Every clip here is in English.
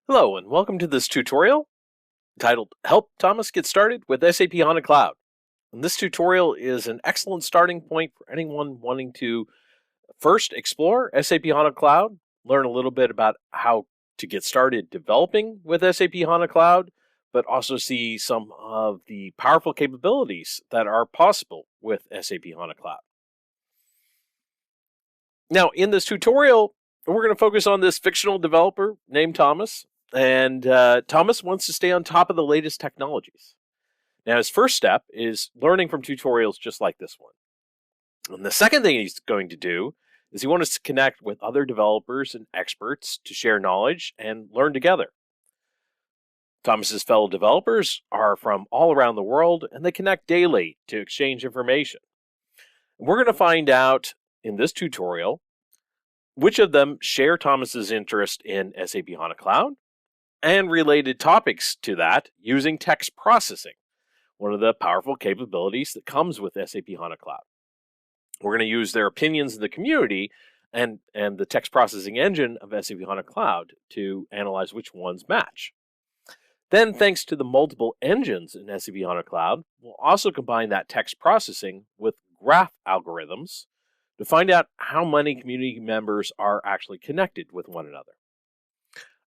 Hello and welcome to this tutorial titled Help Thomas Get Started with SAP HANA Cloud. And this tutorial is an excellent starting point for anyone wanting to first explore SAP HANA Cloud, learn a little bit about how to get started developing with SAP HANA Cloud, but also see some of the powerful capabilities that are possible with SAP HANA Cloud. Now, in this tutorial, we're going to focus on this fictional developer named Thomas. And Thomas wants to stay on top of the latest technologies. Now, his first step is learning from tutorials just like this one. And the second thing he's going to do is he wants to connect with other developers and experts to share knowledge and learn together. Thomas's fellow developers are from all around the world, and they connect daily to exchange information. We're going to find out in this tutorial which of them share Thomas's interest in SAP HANA Cloud, and related topics to that using text processing, one of the powerful capabilities that comes with SAP HANA Cloud. We're going to use their opinions in the community and the text processing engine of SAP HANA Cloud to analyze which ones match. Then, thanks to the multiple engines in SAP HANA Cloud, we'll also combine that text processing with graph algorithms to find out how many community members are actually connected with one another.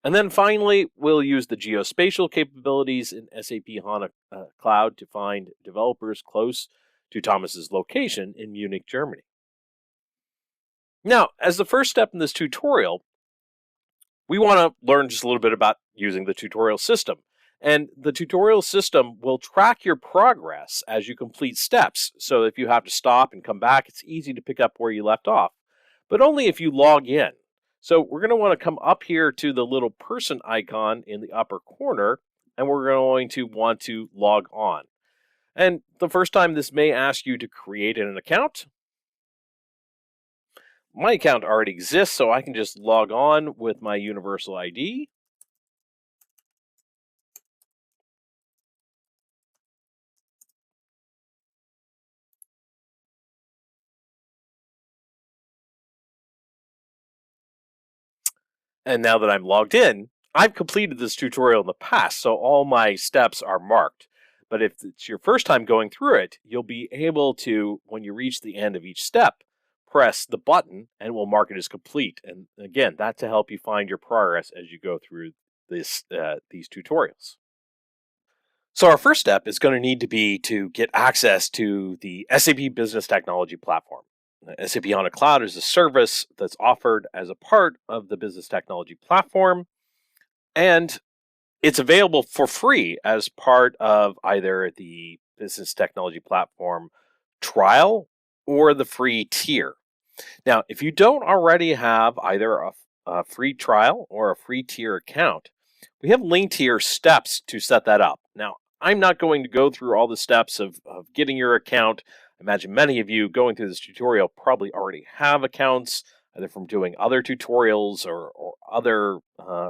And then finally, we'll use the Geospatial capabilities in SAP HANA Cloud to find developers close to Thomas's location in Munich, Germany. Now, as the first step in this tutorial, we want to learn just a little bit about using the tutorial system. And the tutorial system will track your progress as you complete steps. So if you have to stop and come back, it's easy to pick up where you left off, but only if you log in. So we're going to want to come up here to the little person icon in the upper corner, and we're going to want to log on. And the first time, this may ask you to create an account. My account already exists, so I can just log on with my universal ID. And now that I'm logged in, I've completed this tutorial in the past, so all my steps are marked. But if it's your first time going through it, you'll be able to, when you reach the end of each step, press the button and we'll mark it as complete. And again, that's to help you find your progress as you go through these tutorials. So our first step is going to need to be to get access to the SAP Business Technology Platform. SAP HANA Cloud is a service that's offered as a part of the Business Technology Platform, and it's available for free as part of either the Business Technology Platform trial or the free tier. Now, if you don't already have either a free trial or a free tier account, we have linked here steps to set that up. Now, I'm not going to go through all the steps of getting your account. I imagine many of you going through this tutorial probably already have accounts, either from doing other tutorials or other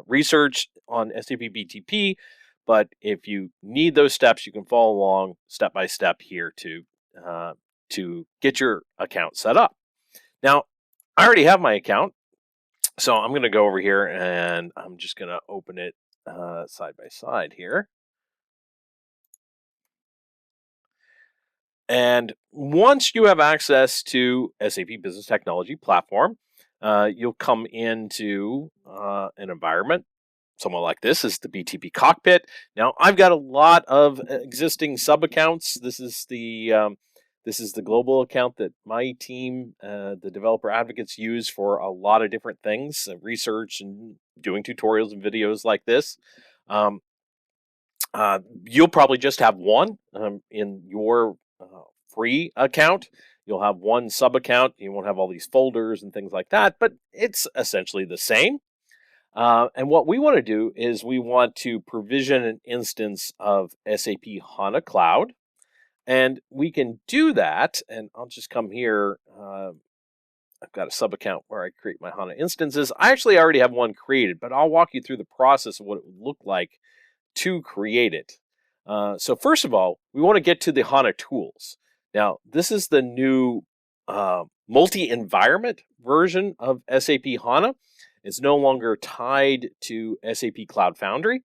research on SAP BTP. But if you need those steps, you can follow along step by step here to get your account set up. Now, I already have my account, so I'm going to go over here and I'm just going to open it side by side here. And once you have access to SAP Business Technology Platform, you'll come into an environment. Somewhat like this is the BTP cockpit. Now, I've got a lot of existing sub-accounts. This is the global account that my team, the developer advocates, use for a lot of different things, research and doing tutorials and videos like this. You'll probably just have one in your free account. You'll have one sub account. You won't have all these folders and things like that, but it's essentially the same. And what we want to do is we want to provision an instance of SAP HANA Cloud. And we can do that. And I'll just come here. I've got a sub account where I create my HANA instances. I actually already have one created, but I'll walk you through the process of what it would look like to create it. So first of all, we want to get to the HANA tools. Now, this is the new multi-environment version of SAP HANA. It's no longer tied to SAP Cloud Foundry.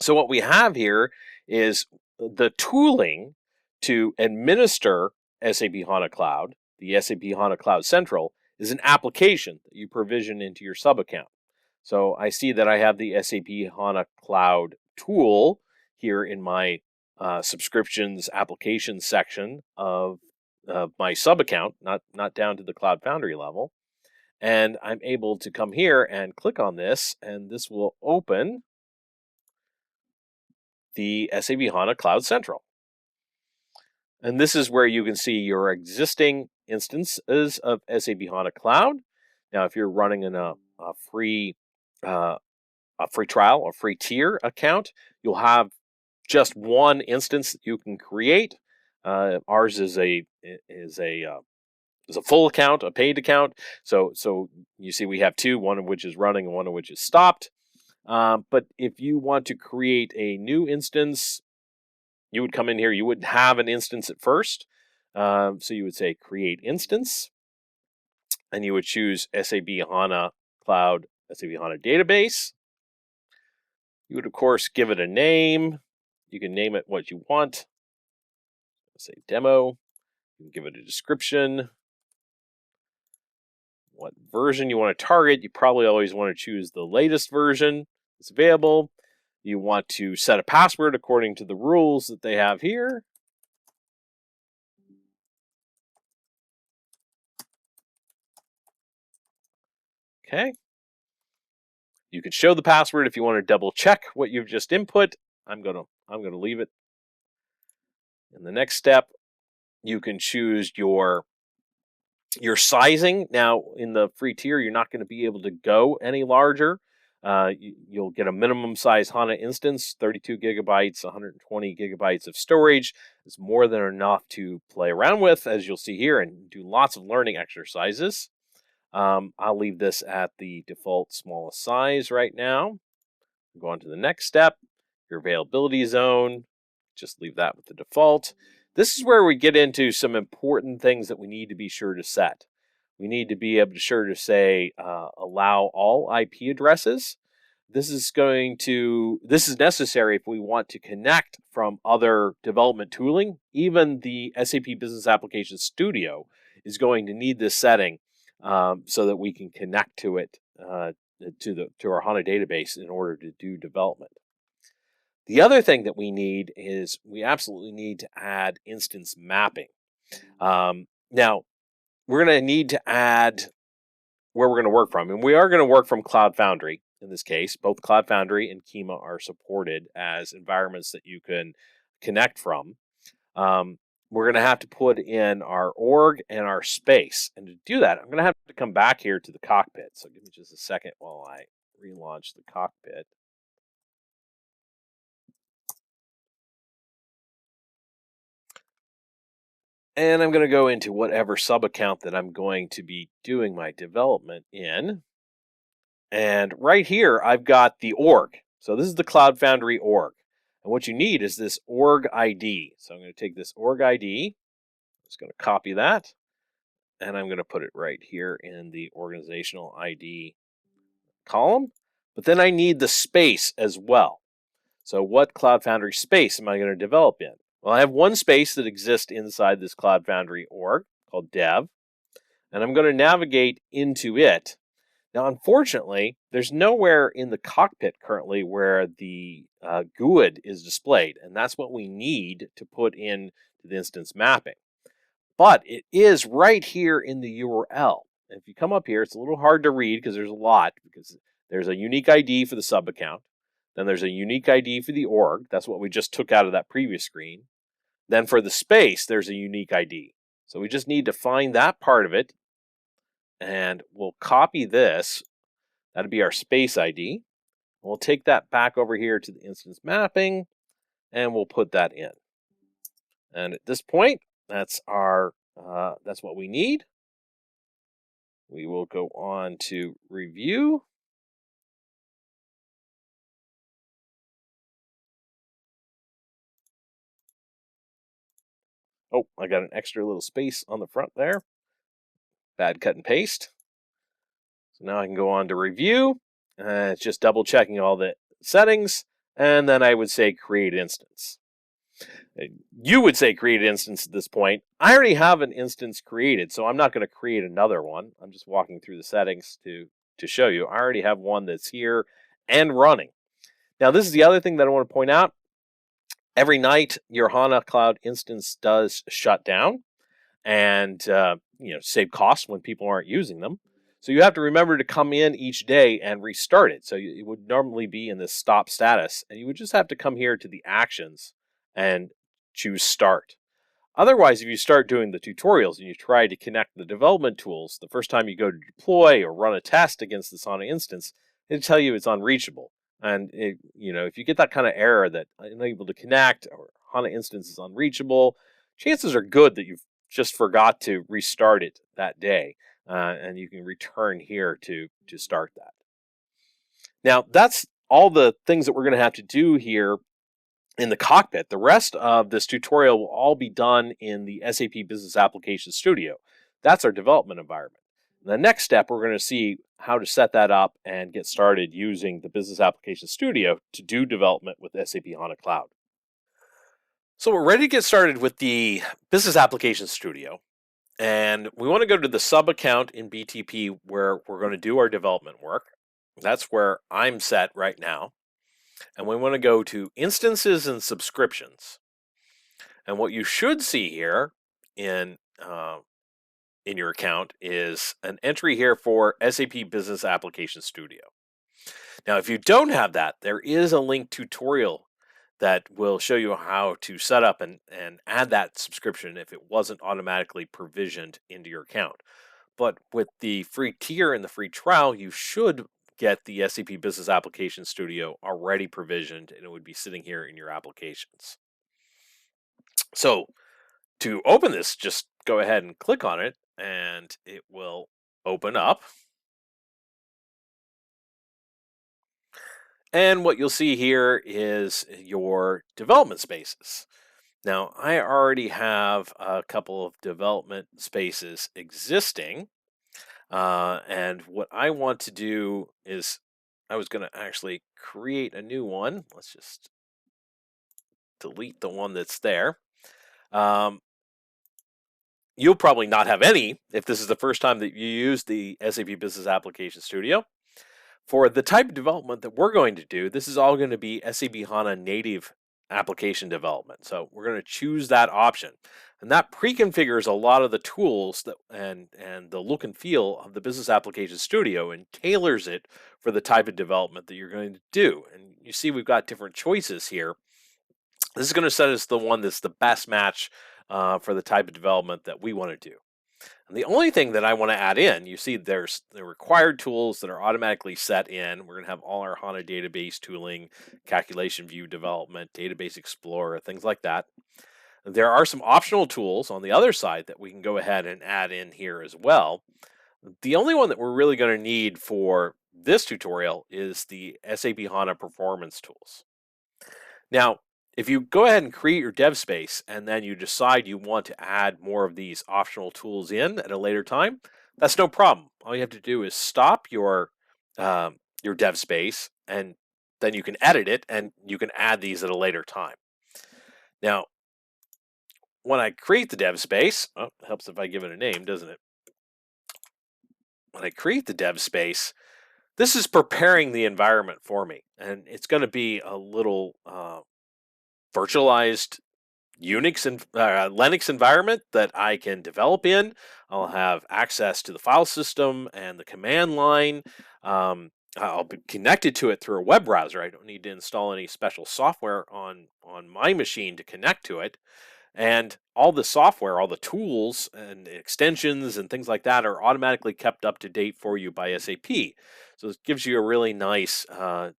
So what we have here is the tooling to administer SAP HANA Cloud. The SAP HANA Cloud Central is an application that you provision into your sub-account. So I see that I have the SAP HANA Cloud tool here in my subscriptions applications section of my sub-account, not down to the Cloud Foundry level. And I'm able to come here and click on this, and this will open the SAP HANA Cloud Central. And this is where you can see your existing instances of SAP HANA Cloud. Now, if you're running in a free trial, a free tier account, you'll have just one instance that you can create. Ours is a full account, a paid account. So you see we have two, one of which is running and one of which is stopped. But if you want to create a new instance, you would come in here. You wouldn't have an instance at first. So you would say create instance, and you would choose SAP HANA Cloud, SAP HANA Database. You would, of course, give it a name. You can name it what you want. Say demo. You can give it a description. What version you want to target. You probably always want to choose the latest version that's available. You want to set a password according to the rules that they have here. Okay. You can show the password if you want to double check what you've just input. I'm gonna leave it. In the next step, you can choose your sizing. Now, in the free tier, you're not going to be able to go any larger. You'll get a minimum size HANA instance, 32 gigabytes, 120 gigabytes of storage. It's more than enough to play around with, as you'll see here, and do lots of learning exercises. I'll leave this at the default smallest size right now. Go on to the next step, your availability zone. Just leave that with the default. This is where we get into some important things that we need to be sure to set. We need to be able to sure to say allow all IP addresses. This is necessary if we want to connect from other development tooling. Even the SAP Business Application Studio is going to need this setting so that we can connect to it to our HANA database in order to do development. The other thing that we need is we absolutely need to add instance mapping. Now, we're going to need to add where we're going to work from. And we are going to work from Cloud Foundry in this case. Both Cloud Foundry and Schema are supported as environments that you can connect from. We're going to have to put in our org and our space. And to do that, I'm going to have to come back here to the cockpit. So give me just a second while I relaunch the cockpit. And I'm going to go into whatever sub-account that I'm going to be doing my development in. And right here, I've got the org. So this is the Cloud Foundry org. And what you need is this org ID. So I'm going to take this org ID. I'm just going to copy that. And I'm going to put it right here in the organizational ID column. But then I need the space as well. So what Cloud Foundry space am I going to develop in? Well, I have one space that exists inside this Cloud Foundry org called dev. And I'm going to navigate into it. Now, unfortunately, there's nowhere in the cockpit currently where the GUID is displayed, and that's what we need to put in to the instance mapping. But it is right here in the URL. And if you come up here, it's a little hard to read because there's a lot, because there's a unique ID for the sub-account. Then there's a unique ID for the org. That's what we just took out of that previous screen. Then for the space, there's a unique ID. So we just need to find that part of it. And we'll copy this. That'll be our space ID. We'll take that back over here to the instance mapping, and we'll put that in. And at this point, that's what we need. We will go on to review. Oh, I got an extra little space on the front there. Bad cut and paste. So now I can go on to review. It's just double checking all the settings. And then I would say create instance. You would say create instance at this point. I already have an instance created, so I'm not going to create another one. I'm just walking through the settings to show you. I already have one that's here and running. Now, this is the other thing that I want to point out. Every night, your HANA Cloud instance does shut down and save costs when people aren't using them. So you have to remember to come in each day and restart it. So it would normally be in this stop status, and you would just have to come here to the actions and choose start. Otherwise, if you start doing the tutorials and you try to connect the development tools, the first time you go to deploy or run a test against this HANA instance, it'll tell you it's unreachable. And if you get that kind of error that unable to connect or HANA instance is unreachable, chances are good that you've just forgot to restart it that day, and you can return here to start that. Now, that's all the things that we're going to have to do here in the cockpit. The rest of this tutorial will all be done in the SAP Business Application Studio. That's our development environment. The next step, we're going to see how to set that up and get started using the Business Application Studio to do development with SAP HANA Cloud. So we're ready to get started with the Business Application Studio. And we want to go to the sub account in BTP where we're going to do our development work. That's where I'm set right now. And we want to go to instances and subscriptions. And what you should see here in your account is an entry here for SAP Business Application Studio. Now, if you don't have that, there is a link tutorial that will show you how to set up and add that subscription if it wasn't automatically provisioned into your account. But with the free tier and the free trial, you should get the SAP Business Application Studio already provisioned, and it would be sitting here in your applications. So to open this, just go ahead and click on it, and it will open up. And what you'll see here is your development spaces. Now, I already have a couple of development spaces existing. And what I want to do is I was going to actually create a new one. Let's just delete the one that's there. You'll probably not have any if this is the first time that you use the SAP Business Application Studio. For the type of development that we're going to do, this is all going to be SAP HANA native application development. So we're going to choose that option. And that pre-configures a lot of the tools that and the look and feel of the Business Application Studio and tailors it for the type of development that you're going to do. And you see we've got different choices here. This is going to set us the one that's the best match for the type of development that we want to do. And the only thing that I want to add in, you see there's the required tools that are automatically set in. We're going to have all our HANA database tooling, calculation view development, database explorer, things like that. There are some optional tools on the other side that we can go ahead and add in here as well. The only one that we're really going to need for this tutorial is the SAP HANA performance tools. Now, if you go ahead and create your dev space and then you decide you want to add more of these optional tools in at a later time, that's no problem. All you have to do is stop your dev space, and then you can edit it and you can add these at a later time. Now, when I create the dev space, it helps if I give it a name, doesn't it? When I create the dev space, this is preparing the environment for me, and it's going to be a little virtualized Unix and Linux environment that I can develop in. I'll have access to the file system and the command line. I'll be connected to it through a web browser. I don't need to install any special software on my machine to connect to it. And all the software, all the tools and extensions and things like that are automatically kept up to date for you by SAP. So it gives you a really nice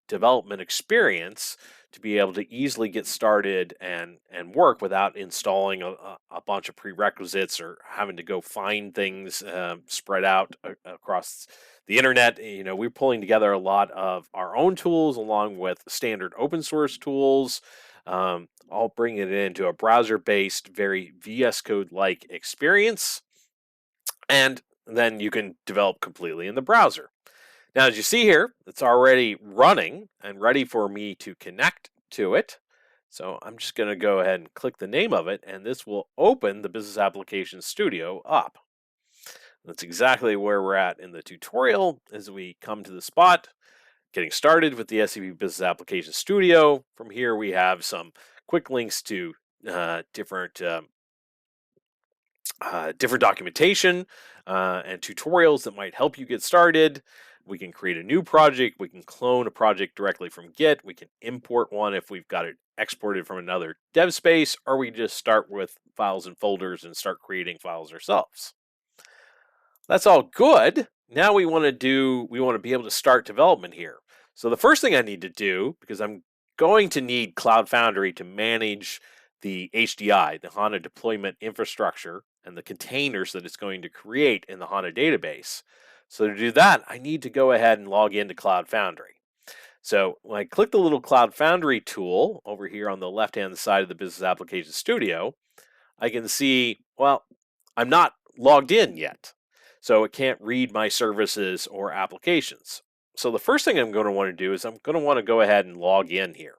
development experience to be able to easily get started and work without installing a bunch of prerequisites or having to go find things spread out across the internet. We're pulling together a lot of our own tools along with standard open source tools. I'll bring it into a browser-based, very VS Code-like experience, and then you can develop completely in the browser. Now, as you see here, it's already running and ready for me to connect to it. So I'm just going to go ahead and click the name of it, and this will open the Business Application Studio up. That's exactly where we're at in the tutorial as we come to the spot, getting started with the SAP Business Application Studio. From here, we have some quick links to different documentation and tutorials that might help you get started. We can create a new project. We can clone a project directly from Git. We can import one if we've got it exported from another dev space, or we just start with files and folders and start creating files ourselves. That's all good. Now we want to be able to start development here. So the first thing I need to do, because I'm going to need Cloud Foundry to manage the HDI, the HANA deployment infrastructure, and the containers that it's going to create in the HANA database. So to do that, I need to go ahead and log into Cloud Foundry. So when I click the little Cloud Foundry tool over here on the left-hand side of the Business Application Studio, I can see, well, I'm not logged in yet. So it can't read my services or applications. So the first thing I'm going to want to do is I'm going to want to go ahead and log in here.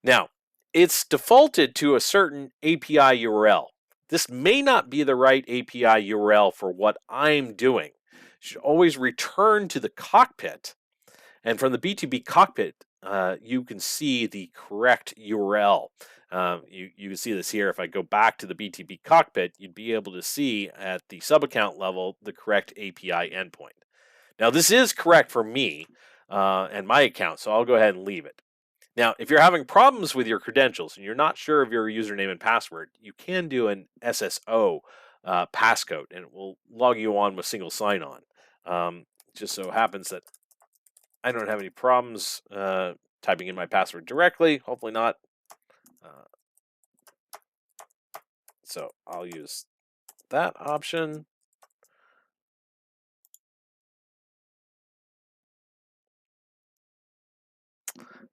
Now, it's defaulted to a certain API URL. This may not be the right API URL for what I'm doing. You should always return to the cockpit. And from the B2B cockpit, you can see the correct URL. You can see this here. If I go back to the BTP cockpit, you'd be able to see at the sub-account level the correct API endpoint. Now, this is correct for me and my account, so I'll go ahead and leave it. Now, if you're having problems with your credentials and you're not sure of your username and password, you can do an SSO passcode, and it will log you on with single sign-on. Just so happens that I don't have any problems typing in my password directly. Hopefully not. So I'll use that option.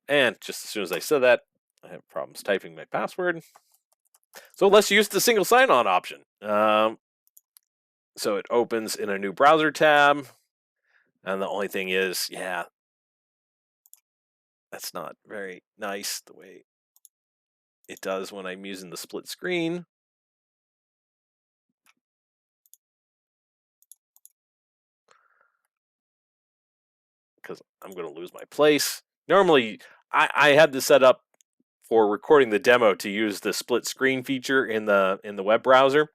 And just as soon as I said that, I have problems typing my password. So let's use the single sign-on option. So it opens in a new browser tab. And the only thing is, yeah, that's not very nice the way it does when I'm using the split screen. Because I'm going to lose my place. Normally, I had this set up for recording the demo to use the split screen feature in the web browser,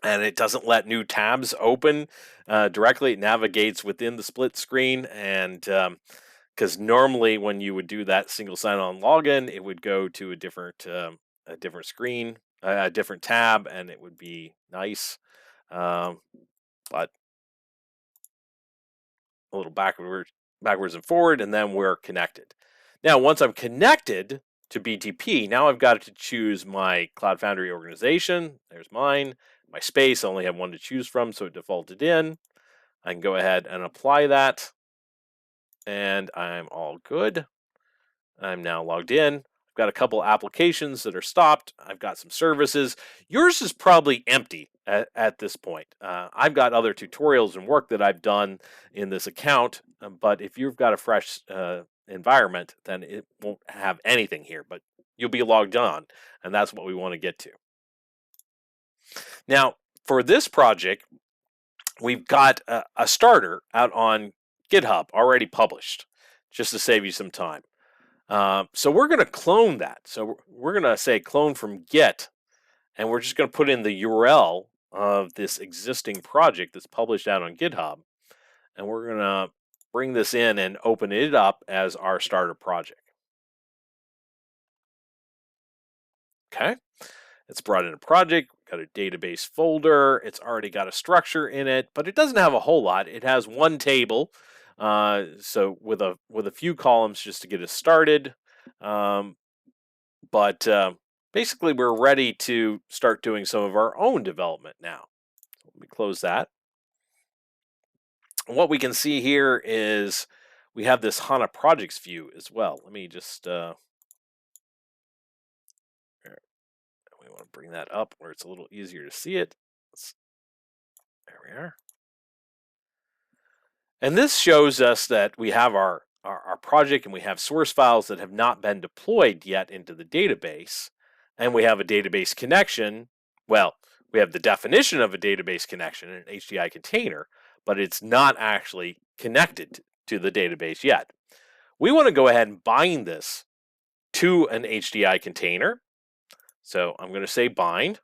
and it doesn't let new tabs open directly. It navigates within the split screen, and because normally when you would do that single sign-on login, it would go to a different screen, a different tab, and it would be nice, but a little backwards and forward, and then we're connected. Now, once I'm connected to BTP, now I've got to choose my Cloud Foundry organization. There's mine. My space, I only have one to choose from, so it defaulted in. I can go ahead and apply that, and I'm all good. I'm now logged in. I've got a couple applications that are stopped. I've got some services. Yours is probably empty at this point. I've got other tutorials and work that I've done in this account, but if you've got a fresh environment, then it won't have anything here, but you'll be logged on, and that's what we want to get to. Now, for this project, we've got a starter out on GitHub already published, just to save you some time. So we're going to clone that. So we're going to say clone from Git, and we're just going to put in the URL of this existing project that's published out on GitHub. And we're going to bring this in and open it up as our starter project. Okay. It's brought in a project, got a database folder. It's already got a structure in it, but it doesn't have a whole lot. It has one table. So with a few columns just to get us started. But basically, we're ready to start doing some of our own development now. Let me close that. And what we can see here is we have this HANA projects view as well. Let me just, we want to bring that up where it's a little easier to see it. There we are. And this shows us that we have our project and we have source files that have not been deployed yet into the database. And we have a database connection. Well, we have the definition of a database connection in an HDI container, but it's not actually connected to the database yet. We want to go ahead and bind this to an HDI container. So I'm going to say bind.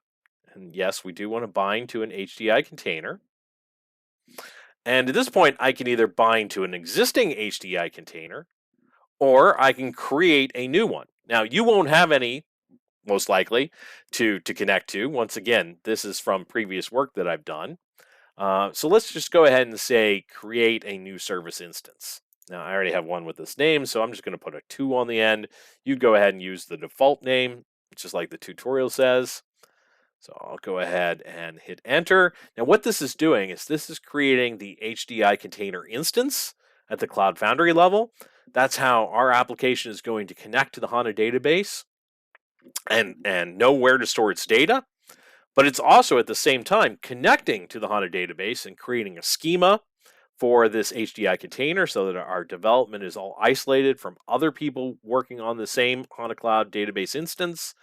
And yes, we do want to bind to an HDI container. And at this point, I can either bind to an existing HDI container or I can create a new one. Now, you won't have any, most likely, to connect to. Once again, this is from previous work that I've done. So let's just go ahead and say create a new service instance. Now, I already have one with this name, so I'm just going to put a 2 on the end. You'd go ahead and use the default name, just like the tutorial says. So I'll go ahead and hit enter. Now what this is doing is this is creating the HDI container instance at the Cloud Foundry level. That's how our application is going to connect to the HANA database and know where to store its data. But it's also at the same time connecting to the HANA database and creating a schema for this HDI container so that our development is all isolated from other people working on the same HANA Cloud database instance.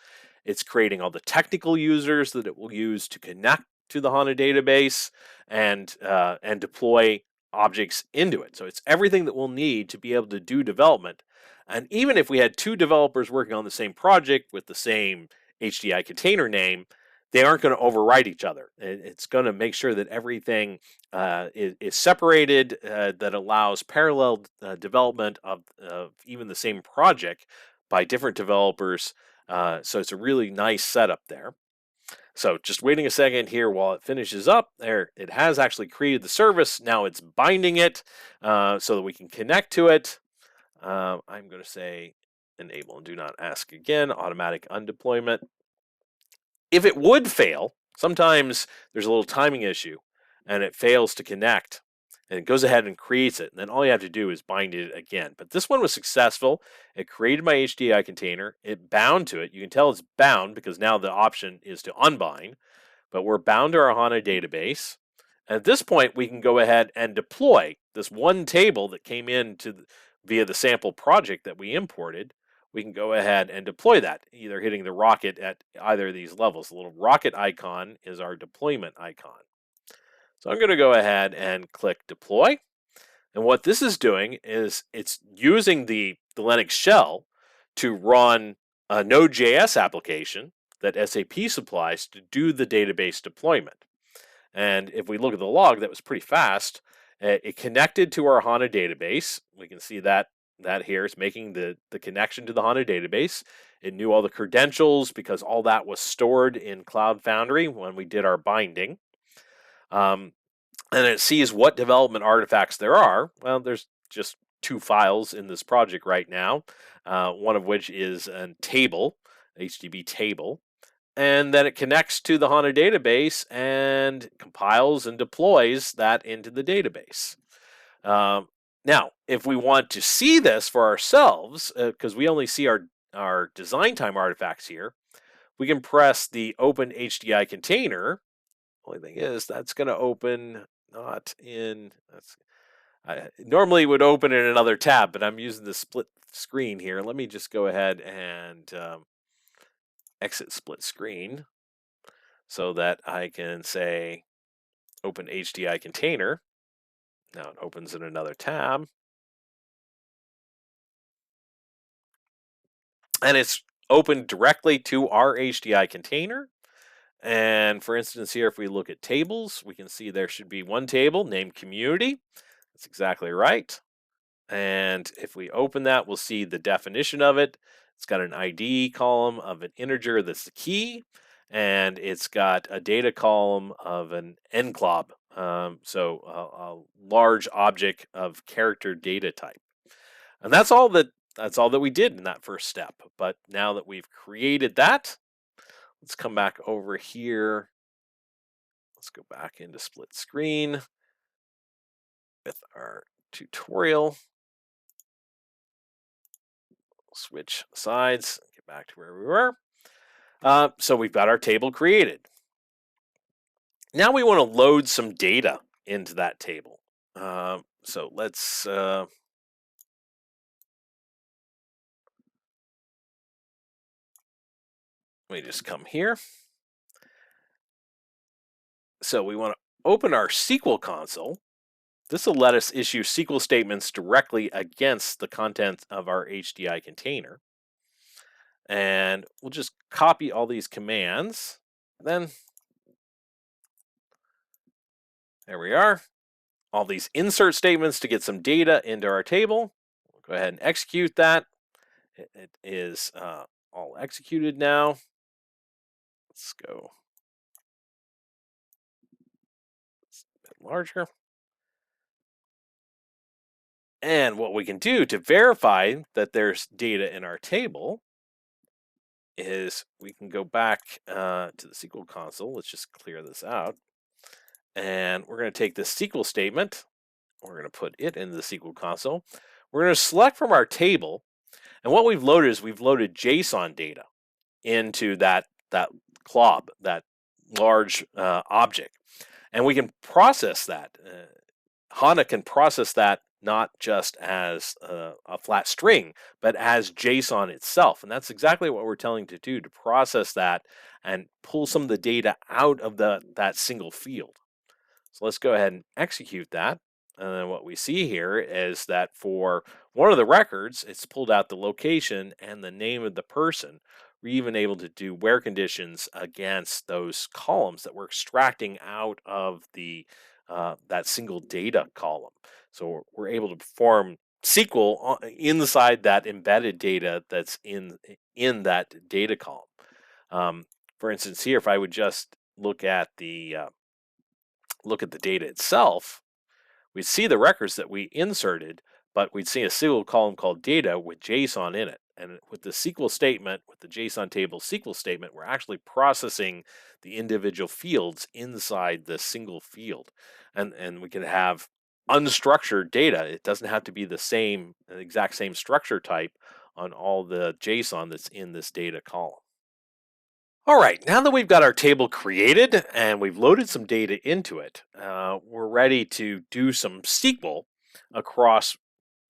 It's creating all the technical users that it will use to connect to the HANA database and deploy objects into it. So it's everything that we'll need to be able to do development. And even if we had 2 developers working on the same project with the same HDI container name, they aren't going to overwrite each other. It's going to make sure that everything is separated, that allows parallel development of even the same project by different developers. So it's a really nice setup there. So just waiting a second here while it finishes up. There, it has actually created the service. Now it's binding it so that we can connect to it. I'm going to say enable and do not ask again, automatic undeployment. If it would fail, sometimes there's a little timing issue and it fails to connect. And it goes ahead and creates it. And then all you have to do is bind it again. But this one was successful. It created my HDI container. It bound to it. You can tell it's bound because now the option is to unbind. But we're bound to our HANA database. And at this point, we can go ahead and deploy this one table that came in via the sample project that we imported. We can go ahead and deploy that, either hitting the rocket at either of these levels. The little rocket icon is our deployment icon. So I'm going to go ahead and click deploy. And what this is doing is it's using the Linux shell to run a Node.js application that SAP supplies to do the database deployment. And if we look at the log, that was pretty fast. It connected to our HANA database. We can see that here is making the connection to the HANA database. It knew all the credentials because all that was stored in Cloud Foundry when we did our binding. And it sees what development artifacts there are. Well, there's just 2 files in this project right now, one of which is a table, HDB table. And then it connects to the HANA database and compiles and deploys that into the database. Now, if we want to see this for ourselves, because we only see our design time artifacts here, we can press the Open HDI container. Only thing is, that's going to open not in. I normally would open in another tab, but I'm using the split screen here. Let me just go ahead and exit split screen so that I can say Open HDI container. Now it opens in another tab. And it's opened directly to our HDI container. And for instance, here, if we look at tables, we can see there should be one table named community. That's exactly right. And if we open that, we'll see the definition of it. It's got an ID column of an integer that's the key, and it's got a data column of an enclob, so a large object of character data type. And that's all that we did in that first step. But now that we've created that, let's come back over here. Let's go back into split screen with our tutorial. Switch sides, get back to where we were. So we've got our table created. Now we want to load some data into that table. So let's let me just come here. So we want to open our SQL console. This will let us issue SQL statements directly against the content of our HDI container. And we'll just copy all these commands. Then there we are. All these insert statements to get some data into our table. We'll go ahead and execute that. It is all executed now. Let's go a bit larger. And what we can do to verify that there's data in our table is we can go back to the SQL console. Let's just clear this out. And we're going to take this SQL statement. We're going to put it into the SQL console. We're going to select from our table. And what we've loaded is we've loaded JSON data into that clob, that large object. And we can process that. HANA can process that not just as a flat string, but as JSON itself. And that's exactly what we're telling to do, to process that and pull some of the data out of that single field. So let's go ahead and execute that. And then what we see here is that for one of the records, it's pulled out the location and the name of the person. We're even able to do where conditions against those columns that we're extracting out of the that single data column. So we're able to perform SQL inside that embedded data that's in that data column. For instance, here, if I would just look at the data itself, we'd see the records that we inserted, but we'd see a single column called data with JSON in it. And with the SQL statement, with the JSON table SQL statement, we're actually processing the individual fields inside the single field. And we can have unstructured data. It doesn't have to be the exact same structure type on all the JSON that's in this data column. All right, now that we've got our table created and we've loaded some data into it, we're ready to do some SQL across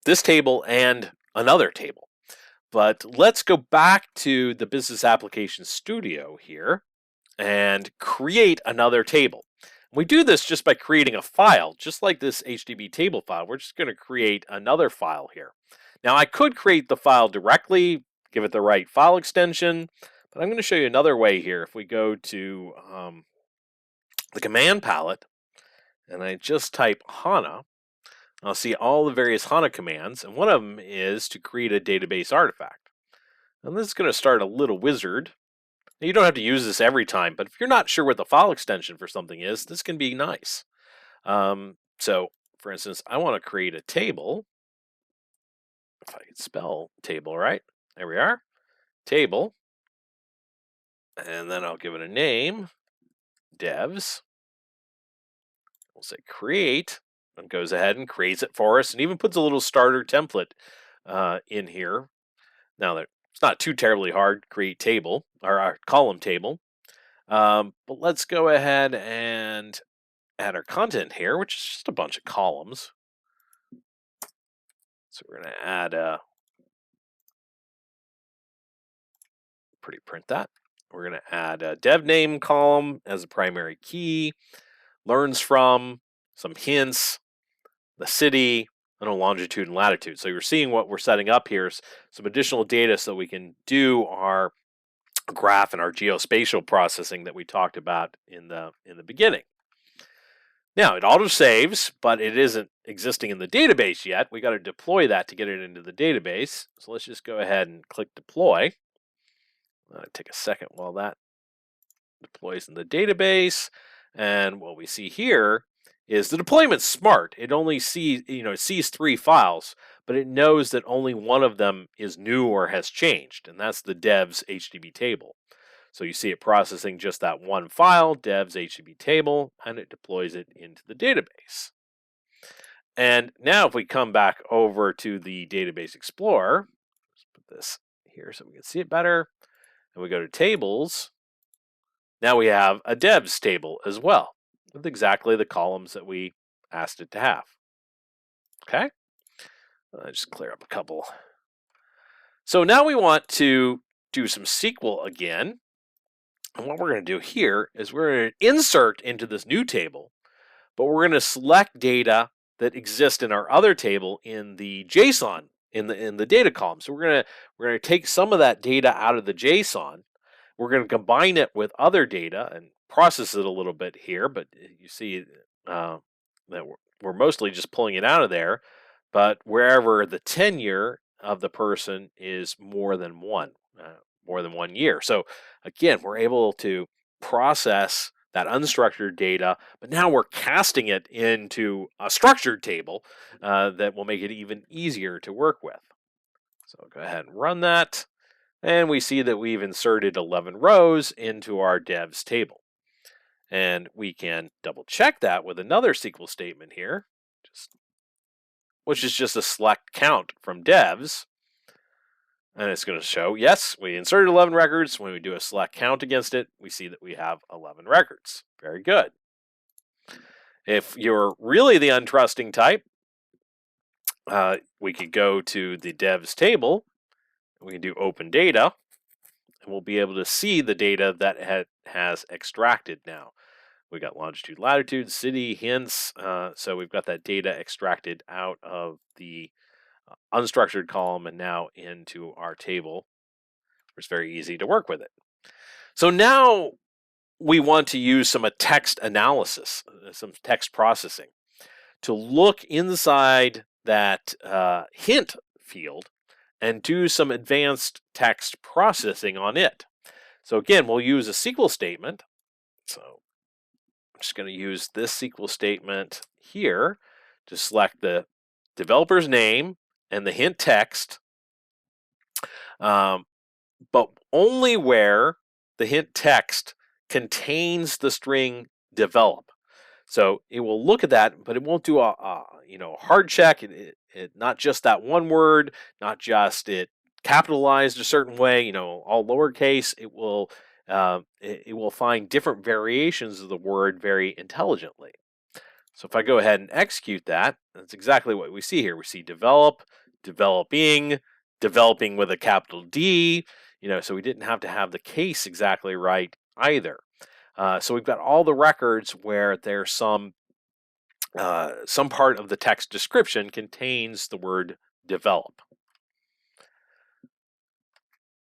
this table and another table. But let's go back to the Business Application Studio here and create another table. We do this just by creating a file, just like this HTTP table file. We're just going to create another file here. Now, I could create the file directly, give it the right file extension, but I'm going to show you another way here. If we go to the command palette and I just type HANA, I'll see all the various HANA commands, and one of them is to create a database artifact. And this is going to start a little wizard. Now, you don't have to use this every time, but if you're not sure what the file extension for something is, this can be nice. So, for instance, I want to create a table. If I could spell table right, there we are, table. And then I'll give it a name, devs. We'll say create, and goes ahead and creates it for us, and even puts a little starter template in here. Now, it's not too terribly hard to create table, or our column table. But let's go ahead and add our content here, which is just a bunch of columns. So we're going to add print that. We're going to add a dev name column as a primary key, learns from, some hints, the city, and a longitude and latitude. So you're seeing what we're setting up here is some additional data so we can do our graph and our geospatial processing that we talked about in the beginning. Now, it auto saves, but it isn't existing in the database yet. We got to deploy that to get it into the database. So let's just go ahead and click deploy. Take a second while that deploys in the database. And what we see here is the deployment's smart. It only sees, it sees 3 files, but it knows that only one of them is new or has changed, and that's the devs HTTP table. So you see it processing just that one file, devs HTTP table, and it deploys it into the database. And now if we come back over to the Database Explorer, let's put this here so we can see it better, and we go to tables, now we have a devs table as well, with exactly the columns that we asked it to have. Okay, just clear up a couple. So now we want to do some SQL again. And what we're going to do here is we're going to insert into this new table, but we're going to select data that exist in our other table in the JSON in the data column. So we're going to take some of that data out of the JSON. We're going to combine it with other data and process it a little bit here, but you see that we're mostly just pulling it out of there. But wherever the tenure of the person is more than more than 1 year. So again, we're able to process that unstructured data, but now we're casting it into a structured table that will make it even easier to work with. So go ahead and run that. And we see that we've inserted 11 rows into our devs table. And we can double check that with another SQL statement here, which is just a select count from devs. And it's going to show, yes, we inserted 11 records. When we do a select count against it, we see that we have 11 records. Very good. If you're really the untrusting type, we could go to the devs table. We can do open data, and we'll be able to see the data that has extracted now. We got longitude, latitude, city, hints. So we've got that data extracted out of the unstructured column and now into our table. It's very easy to work with it. So now we want to use some text analysis, some text processing, to look inside that hint field and do some advanced text processing on it. So again, we'll use a SQL statement. So I'm just going to use this SQL statement here to select the developer's name and the hint text, but only where the hint text contains the string develop. So it will look at that, but it won't do a hard check. Not just that one word, not just it capitalized a certain way, all lowercase. It will find different variations of the word very intelligently. So if I go ahead and execute that, that's exactly what we see here. We see develop, developing, developing with a capital D. So we didn't have to have the case exactly right either. So we've got all the records where there's some part of the text description contains the word develop.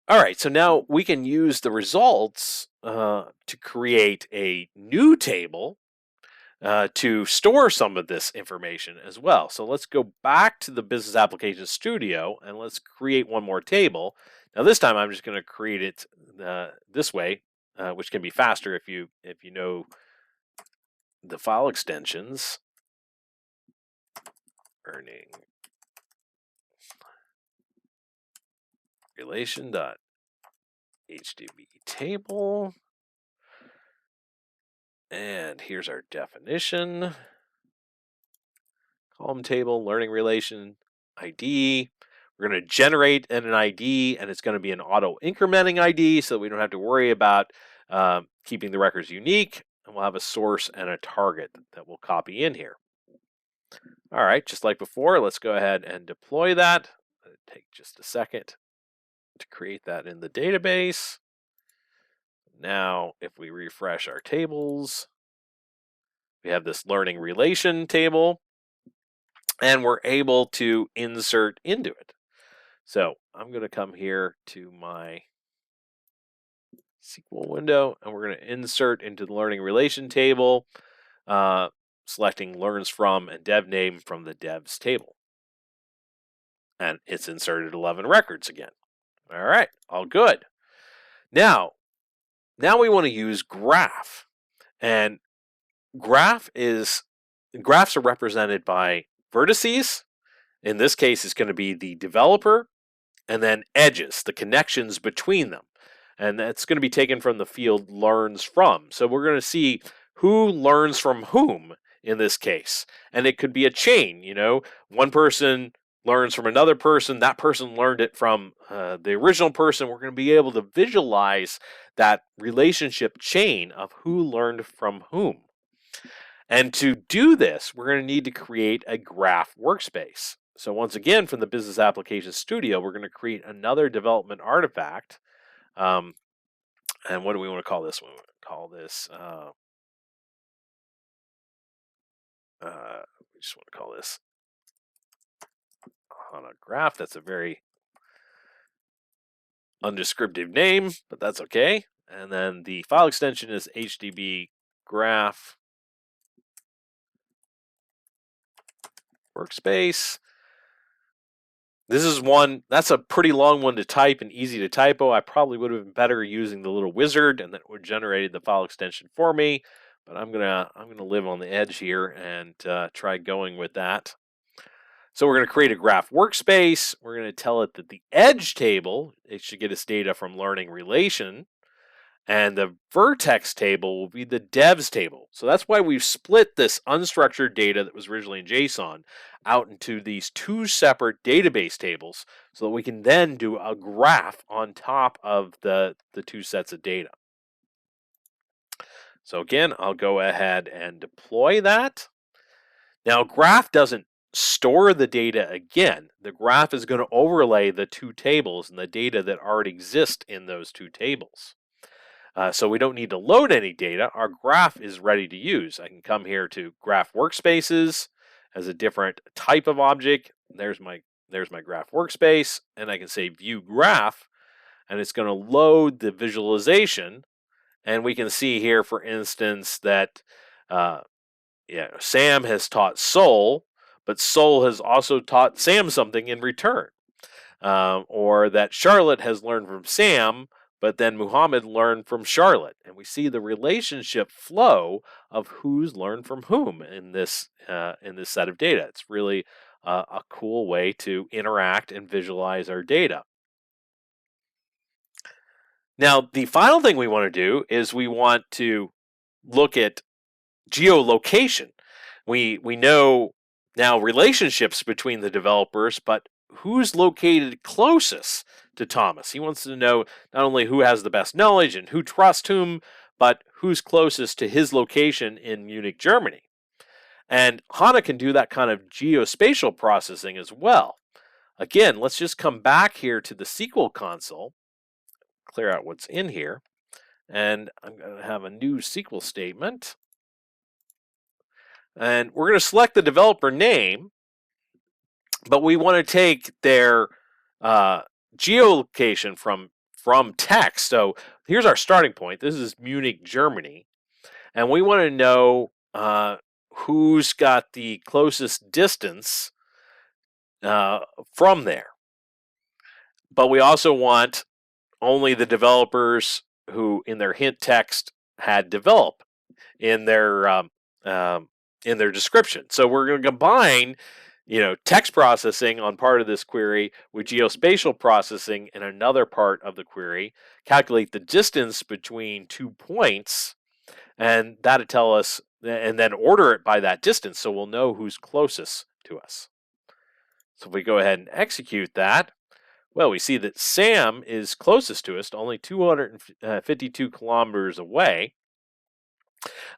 All right, so now we can use the results to create a new table to store some of this information as well. So let's go back to the Business Application Studio and let's create one more table. Now this time I'm just going to create it this way, which can be faster if you know the file extensions. Earning relation.hdb table. And here's our definition. Column table, learning relation, ID. We're going to generate an ID, and it's going to be an auto-incrementing ID, so we don't have to worry about keeping the records unique. And we'll have a source and a target that we'll copy in here. All right, just like before, let's go ahead and deploy that. It'll take just a second to create that in the database. Now, if we refresh our tables, we have this learning relation table, and we're able to insert into it. So I'm going to come here to my SQL window, and we're going to insert into the learning relation table, selecting learns from and dev name from the devs table. And it's inserted 11 records again. All right, all good. Now we want to use graph. And graphs are represented by vertices. In this case, it's going to be the developer, and then edges, the connections between them. And that's going to be taken from the field learns from. So we're going to see who learns from whom in this case. And it could be a chain, one person learns from another person, that person learned it from the original person. We're going to be able to visualize that relationship chain of who learned from whom. And to do this, we're going to need to create a graph workspace. So once again, from the Business Application Studio, we're going to create another development artifact. Um, and what do we want to call this one? We want to call this, we just want to call this HANA graph. That's a very undescriptive name, but that's okay. And then the file extension is HDB graph workspace. This is one, that's a pretty long one to type and easy to typo. I probably would have been better using the little wizard and that would generate the file extension for me. But I'm gonna live on the edge here and try going with that. So we're going to create a graph workspace. We're going to tell it that the edge table, it should get its data from learning relation. And the vertex table will be the devs table. So that's why we've split this unstructured data that was originally in JSON out into these two separate database tables so that we can then do a graph on top of the two sets of data. So again, I'll go ahead and deploy that. Now, graph doesn't store the data again. The graph is going to overlay the two tables and the data that already exist in those two tables. So we don't need to load any data. Our graph is ready to use. I can come here to graph workspaces as a different type of object. There's my graph workspace, and I can say view graph, and it's going to load the visualization. And we can see here, for instance, that Sam has taught Sol, but Sol has also taught Sam something in return. Or that Charlotte has learned from Sam, but then Muhammad learned from Charlotte. And we see the relationship flow of who's learned from whom in this set of data. It's really a cool way to interact and visualize our data. Now, the final thing we want to do is we want to look at geolocation. We know now relationships between the developers, but who's located closest to Thomas? He wants to know not only who has the best knowledge and who trusts whom, but who's closest to his location in Munich, Germany. And HANA can do that kind of geospatial processing as well. Again, let's just come back here to the SQL console, clear out what's in here, and I'm going to have a new SQL statement. And we're going to select the developer name, but we want to take their geolocation from text. So here's our starting point. This is Munich, Germany. And we want to know who's got the closest distance from there. But we also want only the developers who in their hint text had develop in their description. So we're going to combine text processing on part of this query with geospatial processing in another part of the query, calculate the distance between 2 points, and that'll tell us, and then order it by that distance so we'll know who's closest to us. So if we go ahead and execute that, well, we see that Sam is closest to us, only 252 kilometers away.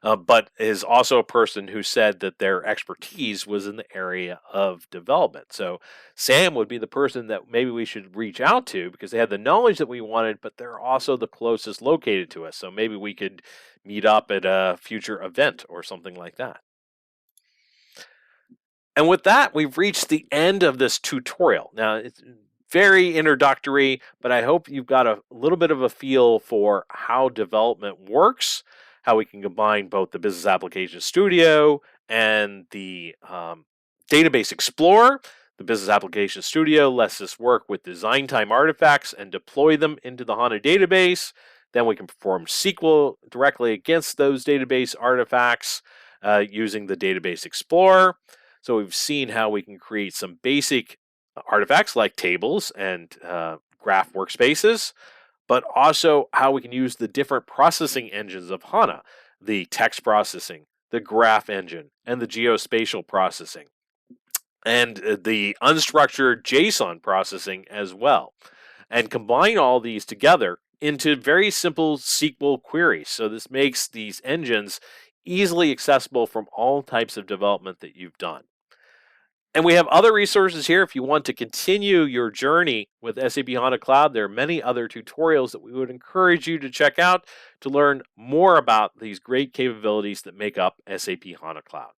But is also a person who said that their expertise was in the area of development. So Sam would be the person that maybe we should reach out to because they had the knowledge that we wanted, but they're also the closest located to us. So maybe we could meet up at a future event or something like that. And with that, we've reached the end of this tutorial. Now, it's very introductory, but I hope you've got a little bit of a feel for how development works, how we can combine both the Business Application Studio and the Database Explorer. The Business Application Studio lets us work with design time artifacts and deploy them into the HANA database. Then we can perform SQL directly against those database artifacts using the Database Explorer. So we've seen how we can create some basic artifacts like tables and graph workspaces, but also how we can use the different processing engines of HANA, the text processing, the graph engine, and the geospatial processing, and the unstructured JSON processing as well, and combine all these together into very simple SQL queries. So this makes these engines easily accessible from all types of development that you've done. And we have other resources here if you want to continue your journey with SAP HANA Cloud. There are many other tutorials that we would encourage you to check out to learn more about these great capabilities that make up SAP HANA Cloud.